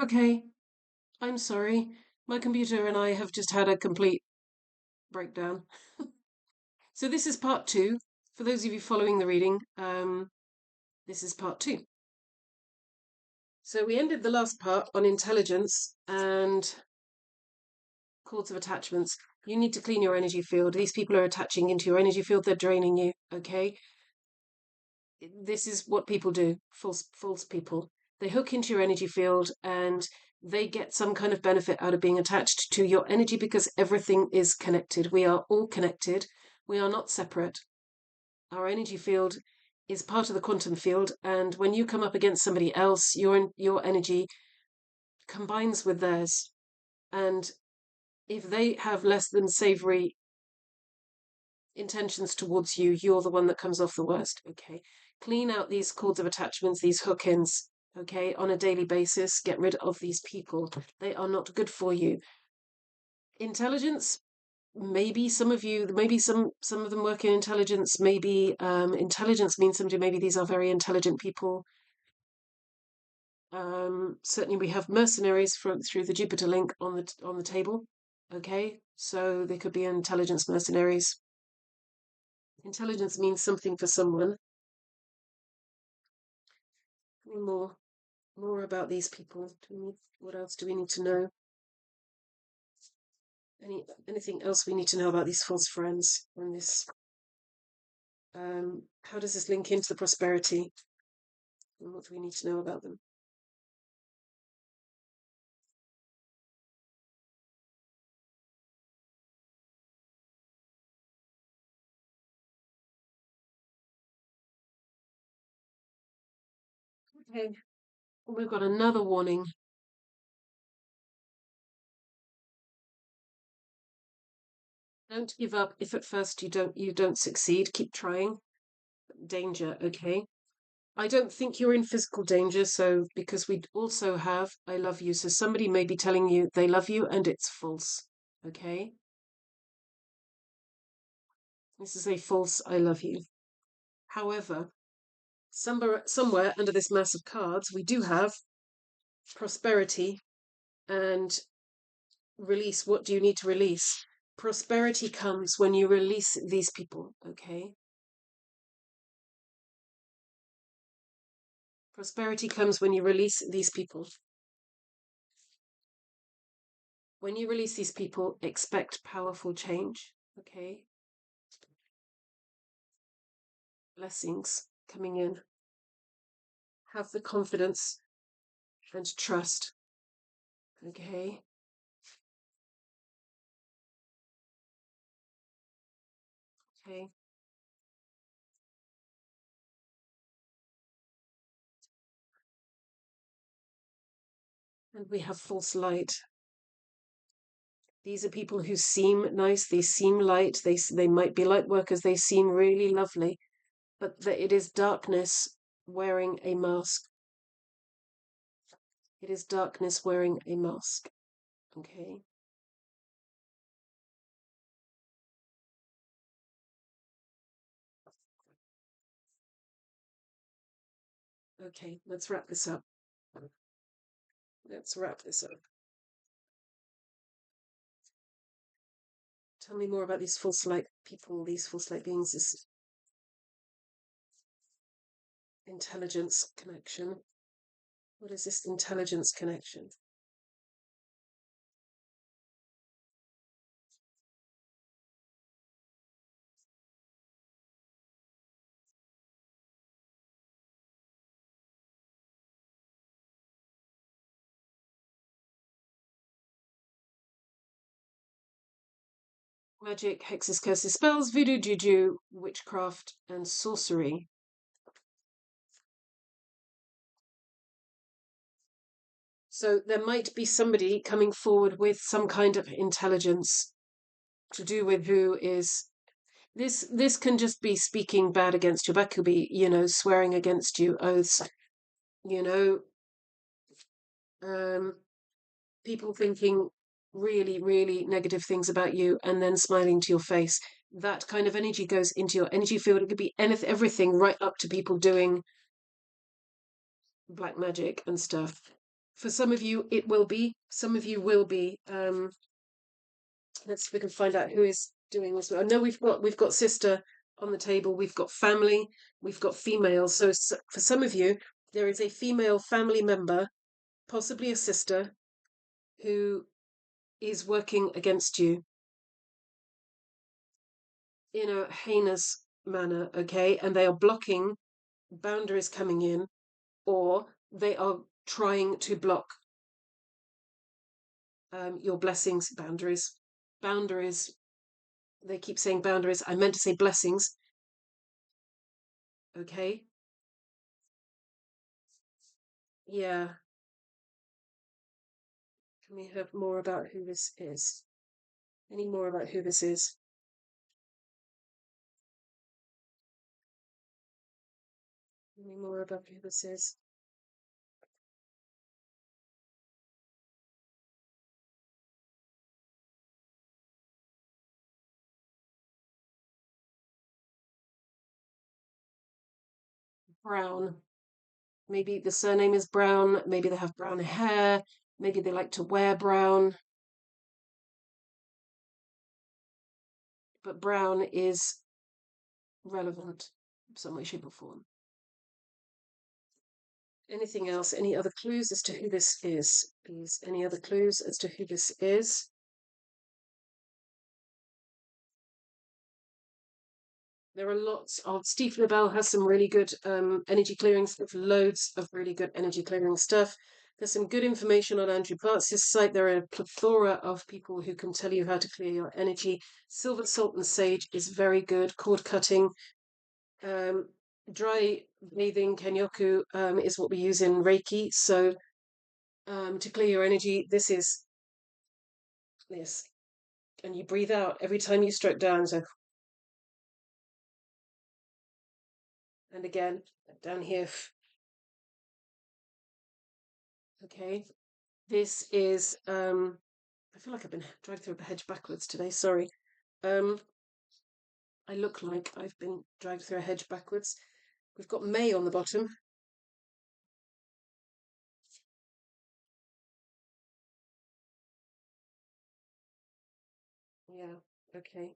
Okay, I'm sorry. My computer and I have just had a complete breakdown. So this is part two. For those of you following the reading, this is part two. So we ended the last part on intelligence and cords of attachments. You need to clean your energy field. These people are attaching into your energy field. They're draining you. Okay. This is what people do. False people. They hook into your energy field and they get some kind of benefit out of being attached to your energy because everything is connected. We are all connected. We are not separate. Our energy field is part of the quantum field, and when you come up against somebody else, your energy combines with theirs. And if they have less than savory intentions towards you, you're the one that comes off the worst. Okay. Clean out these cords of attachments, these hook ins, okay, on a daily basis. Get rid of these people. They are not good for you. Intelligence, maybe some of you, maybe some of them work in intelligence. Maybe intelligence means somebody, maybe these are very intelligent people. Certainly we have mercenaries through the Jupiter link on the table. Okay, so they could be intelligence mercenaries. Intelligence means something for someone. More about these people. What else do we need to know? Anything else we need to know about these false friends on this? How does this link into the prosperity? And what do we need to know about them? Okay, we've got another warning. Don't give up if at first you don't succeed. Keep trying. Danger, okay? I don't think you're in physical danger, so because we also have I love you. So somebody may be telling you they love you and it's false. Okay? This is a false I love you. However, somewhere under this mass of cards, we do have prosperity and release. What do you need to release? Prosperity comes when you release these people, okay? Prosperity comes when you release these people. When you release these people, expect powerful change, okay? Blessings coming in. Have the confidence and trust, okay? Okay. And we have false light. These are people who seem nice, they seem light, they might be light workers, they seem really lovely, but it is darkness wearing a mask. It is darkness wearing a mask. Okay. Okay, let's wrap this up. Let's wrap this up. Tell me more about these false light people, these false light beings, this intelligence connection. What is this intelligence connection? Magic, hexes, curses, spells, voodoo, juju, witchcraft, and sorcery. So there might be somebody coming forward with some kind of intelligence to do with who is this can just be speaking bad against you. That could be, swearing against you, oaths, you know, people thinking really, really negative things about you and then smiling to your face. That kind of energy goes into your energy field. It could be anything, everything, right up to people doing black magic and stuff. For some of you, it will be. Some of you will be. Let's see if we can find out who is doing this. I know we've got sister on the table. We've got family. We've got female. So for some of you, there is a female family member, possibly a sister, who is working against you in a heinous manner. Okay, and they are blocking boundaries coming in, or they are trying to block your blessings. Boundaries. They keep saying boundaries. I meant to say blessings. Okay. Yeah. Can we have more about who this is? Any more about who this is? Any more about who this is? Brown. Maybe the surname is Brown. Maybe they have brown hair. Maybe they like to wear brown. But brown is relevant in some way, shape, or form. Anything else? Any other clues as to who this is, please? Any other clues as to who this is? There are lots of Steve Nobel has some really good energy clearing stuff, loads of really good energy clearing stuff. There's some good information on Andrew Bartz's site. There are a plethora of people who can tell you how to clear your energy. Silver salt and sage is very good. Cord cutting, dry breathing, Kenyoku is what we use in Reiki. So to clear your energy, this is this, and you breathe out every time you stroke down. So, and again down here. Okay. This is I feel like I've been dragged through a hedge backwards today, sorry. I look like I've been dragged through a hedge backwards. We've got May on the bottom. Yeah, okay.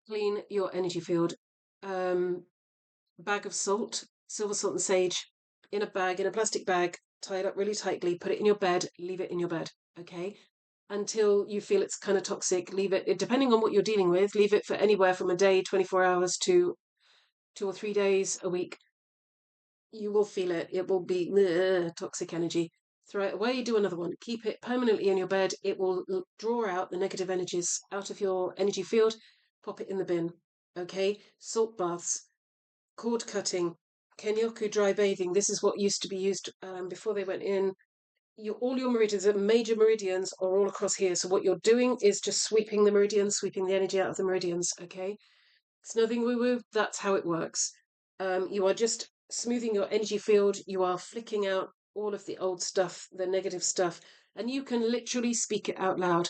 Clean your energy field. Bag of salt, silver salt and sage, in a bag, in a plastic bag, tie it up really tightly, put it in your bed, leave it in your bed, okay? Until you feel it's kind of toxic, leave it, depending on what you're dealing with, leave it for anywhere from a day, 24 hours to 2 or 3 days, a week. You will feel it. It will be toxic energy. Throw it away, do another one. Keep it permanently in your bed. It will draw out the negative energies out of your energy field. Pop it in the bin. Okay? Salt baths, cord cutting, Kenyoku dry bathing. This is what used to be used before they went in. All your meridians, major meridians, are all across here. So what you're doing is just sweeping the meridians, sweeping the energy out of the meridians. Okay? It's nothing woo woo. That's how it works. You are just smoothing your energy field. You are flicking out all of the old stuff, the negative stuff, and you can literally speak it out loud.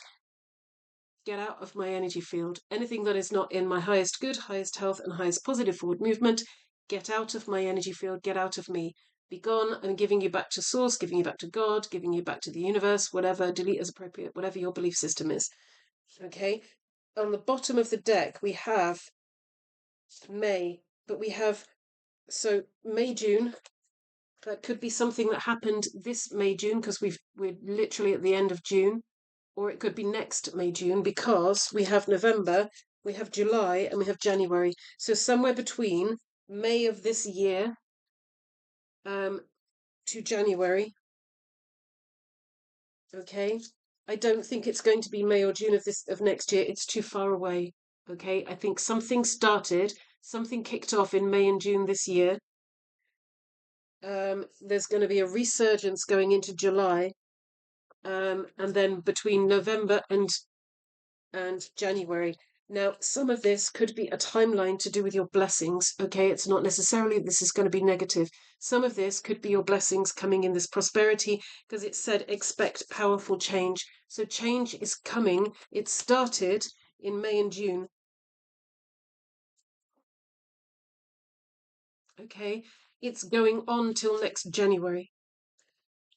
Get out of my energy field. Anything that is not in my highest good, highest health, and highest positive forward movement, get out of my energy field. Get out of me. Be gone. I'm giving you back to source, giving you back to God, giving you back to the universe, whatever, delete as appropriate, whatever your belief system is. Okay? On the bottom of the deck, we have May, but we have May, June. That could be something that happened this May, June, because we're literally at the end of June, or it could be next May, June, because we have November, we have July, and we have January. So somewhere between May of this year to January. Okay. I don't think it's going to be May or June of next year. It's too far away. Okay. I think something kicked off in May and June this year. There's going to be a resurgence going into July, and then between November and January. Now, some of this could be a timeline to do with your blessings. Okay, it's not necessarily this is going to be negative. Some of this could be your blessings coming in this prosperity, because it said expect powerful change. So change is coming. It started in May and June. Okay, It's going on till next January.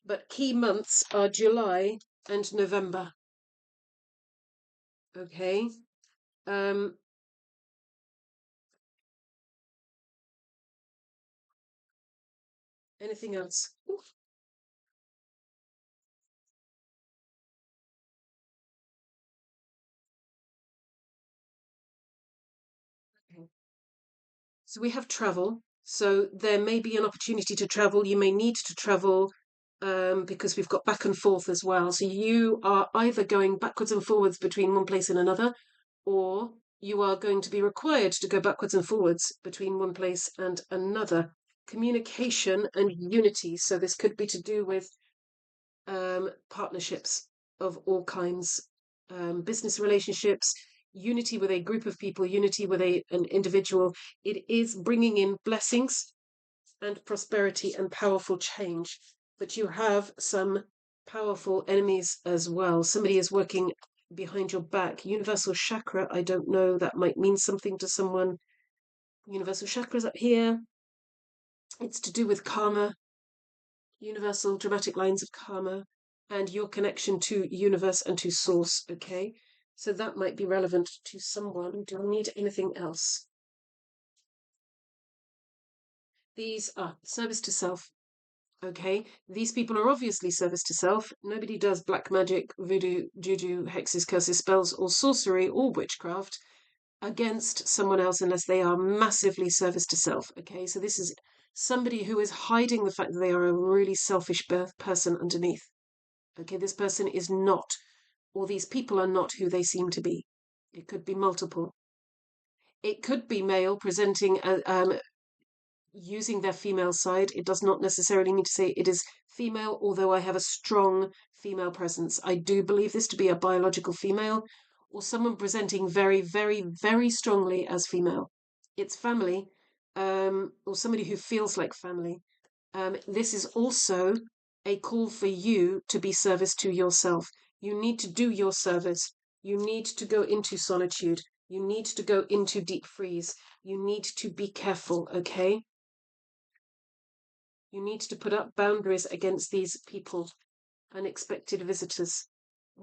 But key months are July and November. Okay. Um, Anything else? Okay. So we have travel. So there may be an opportunity to travel. You may need to travel because we've got back and forth as well. So you are either going backwards and forwards between one place and another, or you are going to be required to go backwards and forwards between one place and another. Communication and unity. So this could be to do with partnerships of all kinds, business relationships, unity with a group of people, unity with an individual. It is bringing in blessings and prosperity and powerful change. But you have some powerful enemies as well. Somebody is working behind your back. Universal chakra, I don't know, that might mean something to someone. Universal chakras up here. It's to do with karma, universal dramatic lines of karma, and your connection to universe and to source. Okay, so that might be relevant to someone. Do I need anything else? These are service to self. Okay, these people are obviously service to self. Nobody does black magic, voodoo, juju, hexes, curses, spells, or sorcery or witchcraft against someone else unless they are massively service to self. Okay, so this is somebody who is hiding the fact that they are a really selfish person underneath. Okay, this person is not, or these people are not who they seem to be. It could be multiple. It could be male presenting using their female side. It does not necessarily mean to say it is female, although I have a strong female presence. I do believe this to be a biological female or someone presenting very, very, very strongly as female. It's family, or somebody who feels like family. This is also a call for you to be service to yourself. You need to do your service. You need to go into solitude. You need to go into deep freeze. You need to be careful, okay? You need to put up boundaries against these people, unexpected visitors.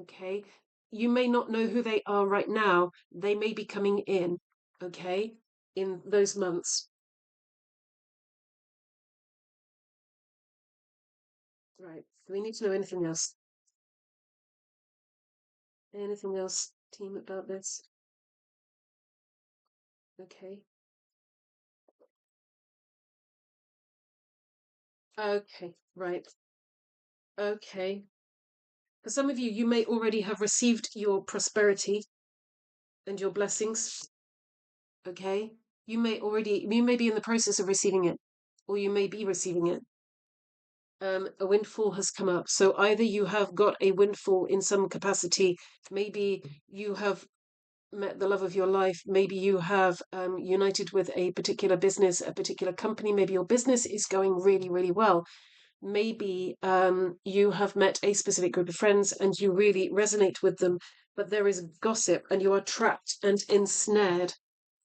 Okay? You may not know who they are right now. They may be coming in, okay, in those months. Right. Do we need to know anything else? Anything else, team, about this? Okay. Okay. Right. Okay. For some of you, you may already have received your prosperity and your blessings. Okay. You may be in the process of receiving it, or you may be receiving it. A windfall has come up. So either you have got a windfall in some capacity, maybe you have met the love of your life, maybe you have united with a particular business, a particular company, maybe your business is going really, really well. Maybe you have met a specific group of friends and you really resonate with them, but there is gossip and you are trapped and ensnared.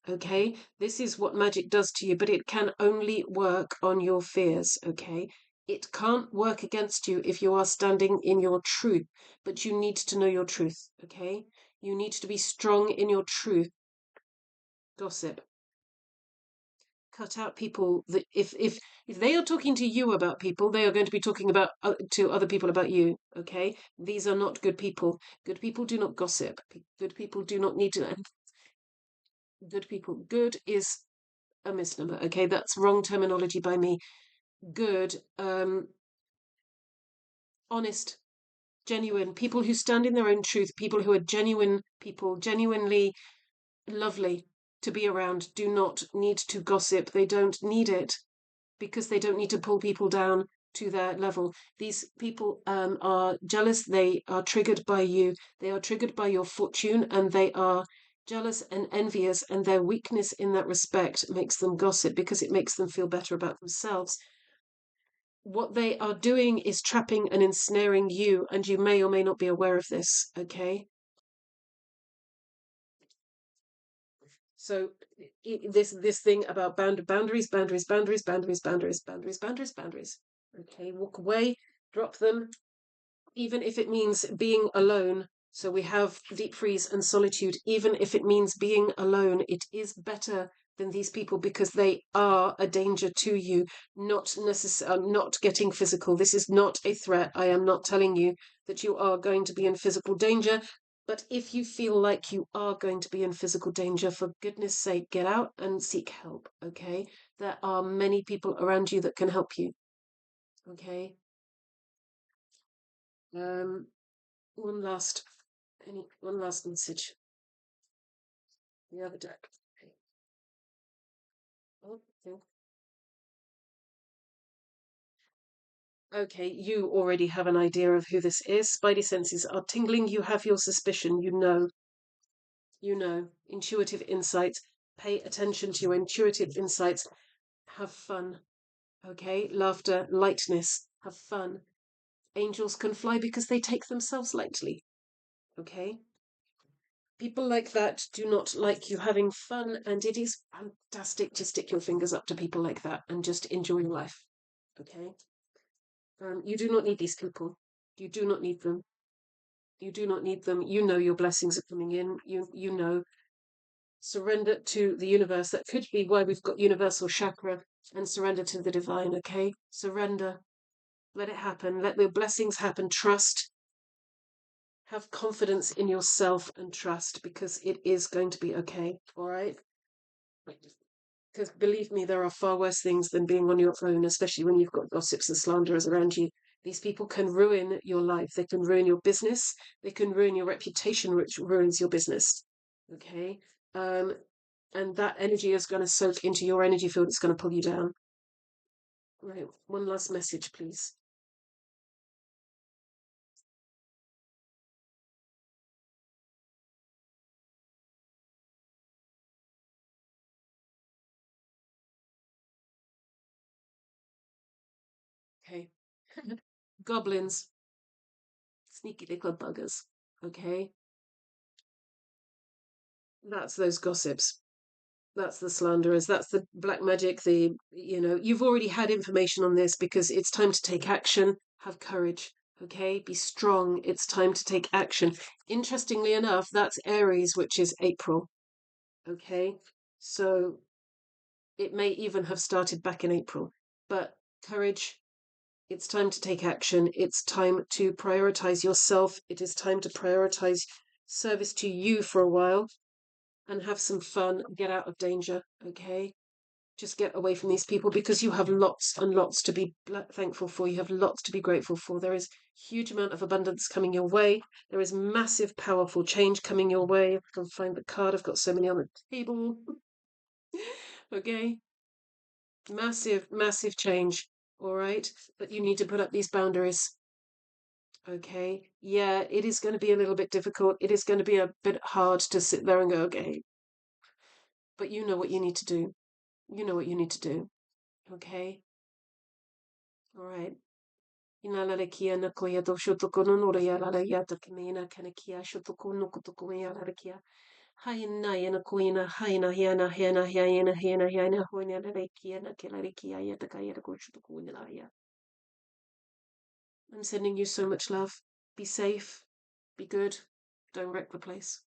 Okay, this is what magic does to you, but it can only work on your fears. Okay, it can't work against you if you are standing in your truth, but you need to know your truth. Okay, you need to be strong in your truth. Gossip. Cut out people that if they are talking to you about people, they are going to be talking about to other people about you. Okay, these are not good people. Good people do not gossip. Good people do not need to. Good people. Good is a misnomer. Okay, that's wrong terminology by me. Good, honest, genuine people who stand in their own truth, people who are genuine people, genuinely lovely to be around, do not need to gossip. They don't need it because they don't need to pull people down to their level. These people are jealous. They are triggered by you. They are triggered by your fortune and they are jealous and envious, and their weakness in that respect makes them gossip because it makes them feel better about themselves. What they are doing is trapping and ensnaring you, and you may or may not be aware of this, okay? So this thing about boundaries, boundaries, boundaries, boundaries, boundaries, boundaries, boundaries, boundaries. Okay, walk away, drop them, even if it means being alone. So we have deep freeze and solitude. Even if it means being alone, it is better than these people because they are a danger to you. Not getting physical. This is not a threat. I am not telling you that you are going to be in physical danger. But if you feel like you are going to be in physical danger, for goodness sake, get out and seek help. Okay, there are many people around you that can help you. Okay. Um, one last one last message. The other deck. Okay. Oh, okay. Okay, you already have an idea of who this is. Spidey senses are tingling. You have your suspicion. You know. You know. Intuitive insight. Pay attention to your intuitive insights. Have fun. Okay? Laughter, lightness. Have fun. Angels can fly because they take themselves lightly. Okay? People like that do not like you having fun, and it is fantastic to stick your fingers up to people like that and just enjoy life. Okay? You do not need these people. You do not need them. You do not need them. You know your blessings are coming in. You know. Surrender to the universe. That could be why we've got universal chakra and surrender to the divine. Okay? Surrender. Let it happen. Let the blessings happen. Trust. Have confidence in yourself and trust because it is going to be okay. All right? Because believe me, there are far worse things than being on your own, especially when you've got gossips and slanderers around you. These people can ruin your life. They can ruin your business. They can ruin your reputation, which ruins your business. Okay. Um, and that energy is going to soak into your energy field. It's going to pull you down. Right. One last message, please. Okay. Goblins, sneaky little buggers. Okay. That's those gossips. That's the slanderers. That's the black magic. You've already had information on this because it's time to take action. Have courage. Okay. Be strong. It's time to take action. Interestingly enough, that's Aries, which is April. Okay. So it may even have started back in April. But courage. It's time to take action. It's time to prioritize yourself. It is time to prioritize service to you for a while and have some fun. Get out of danger. Okay. Just get away from these people because you have lots and lots to be thankful for. You have lots to be grateful for. There is huge amount of abundance coming your way. There is massive, powerful change coming your way. I can find the card. I've got so many on the table. Okay. Massive, massive change. All right. But you need to put up these boundaries. Okay. Yeah, it is going to be a little bit difficult. It is going to be a bit hard to sit there and go, okay. But you know what you need to do. You know what you need to do. Okay. All right. Inalalekia na koya do shotokono no yara yata kimina kanakia shotokono kotoko yara kia. Haina yana koina haina yana yana yana yana yana hoina lekia na kelarikia yata kaya ko shotokuna ya. I'm sending you so much love. Be safe. Be good. Don't wreck the place.